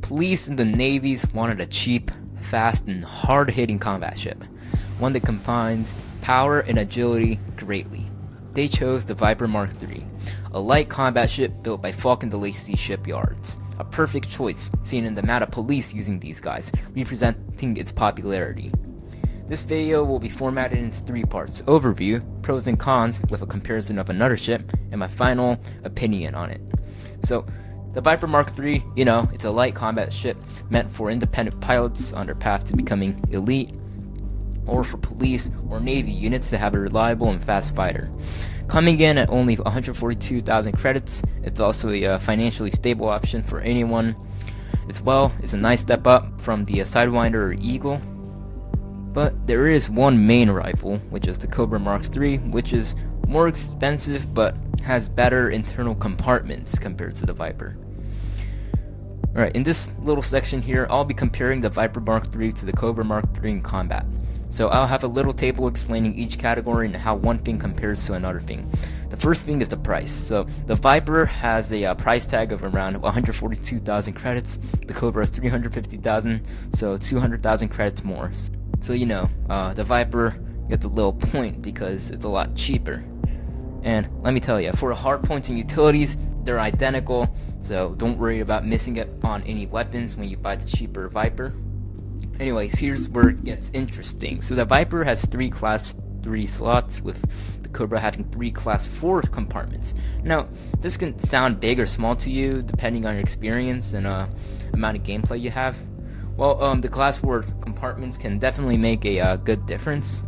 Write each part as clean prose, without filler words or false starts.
police and the navies wanted a cheap, fast, and hard-hitting combat ship, one that combines power and agility greatly. They chose the Viper MkIII, a light combat ship built by Faulcon Delacy Shipyards. A perfect choice, seeing in the amount of police using these guys, representing its popularity. This video will be formatted into 3 parts: overview, pros and cons with a comparison of another ship, and my final opinion on it. So, the Viper MkIII, it's a light combat ship meant for independent pilots on their path to becoming elite, or for police or navy units to have a reliable and fast fighter. Coming in at only 142,000 credits, it's also a financially stable option for anyone. As well, it's a nice step up from the Sidewinder or Eagle. But there is one main rival, which is the Cobra MkIII, which is more expensive but has better internal compartments compared to the Viper. Alright, in this little section here, I'll be comparing the Viper MkIII to the Cobra MkIII in combat. So I'll have a little table explaining each category and how one thing compares to another thing. The first thing is the price. So the Viper has a price tag of around 142,000 credits. The Cobra has 350,000, so 200,000 credits more. So the Viper gets a little point because it's a lot cheaper. And let me tell you, for hard points and utilities, they're identical, so don't worry about missing it on any weapons when you buy the cheaper Viper. Anyways, here's where it gets interesting. So the Viper has 3 Class 3 slots, with the Cobra having 3 Class 4 compartments. Now, this can sound big or small to you, depending on your experience and amount of gameplay you have. Well, the Class 4 compartments can definitely make a good difference,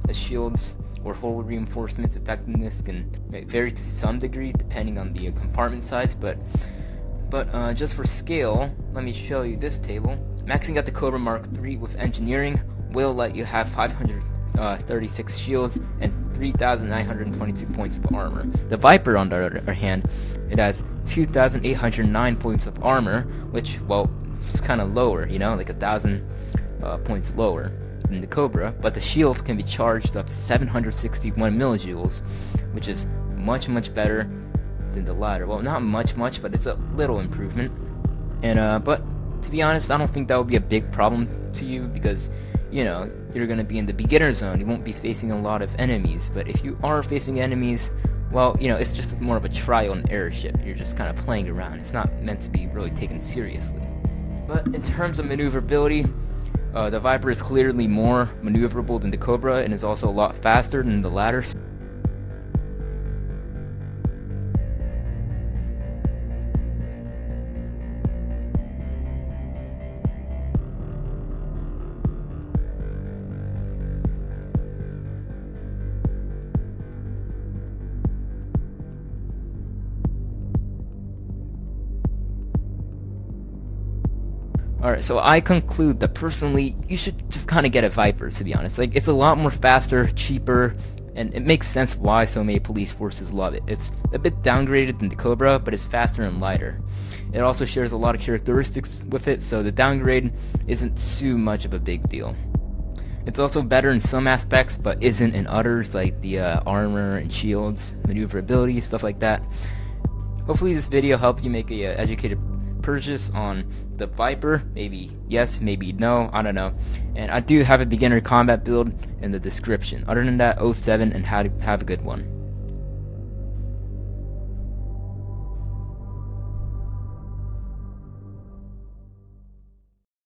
as shields or hull reinforcements effectiveness can vary to some degree depending on the compartment size, but just for scale, let me show you this table. Maxing out the Cobra MkIII with engineering will let you have 536 shields and 3,922 points of armor. The Viper, on the other hand, it has 2,809 points of armor, which, it's kind of lower, like 1,000 points lower than the Cobra, but the shields can be charged up to 761 millijoules, which is much better than the latter. Well, not much, but it's a little improvement. And but to be honest, I don't think that would be a big problem to you because you're gonna be in the beginner zone. You won't be facing a lot of enemies. But if you are facing enemies, it's just more of a trial and error ship. You're just kind of playing around. It's not meant to be really taken seriously. But in terms of maneuverability, the Viper is clearly more maneuverable than the Cobra and is also a lot faster than the latter. Alright, so I conclude that personally, you should just kind of get a Viper, to be honest. It's a lot more faster, cheaper, and it makes sense why so many police forces love it. It's a bit downgraded than the Cobra, but it's faster and lighter. It also shares a lot of characteristics with it, so the downgrade isn't too much of a big deal. It's also better in some aspects, but isn't in others, like the armor and shields, maneuverability, stuff like that. Hopefully this video helped you make a educated purchase on the Viper. Maybe yes, maybe no, I don't know. And I do have a beginner combat build in the description. Other than that, 07 and have a good one.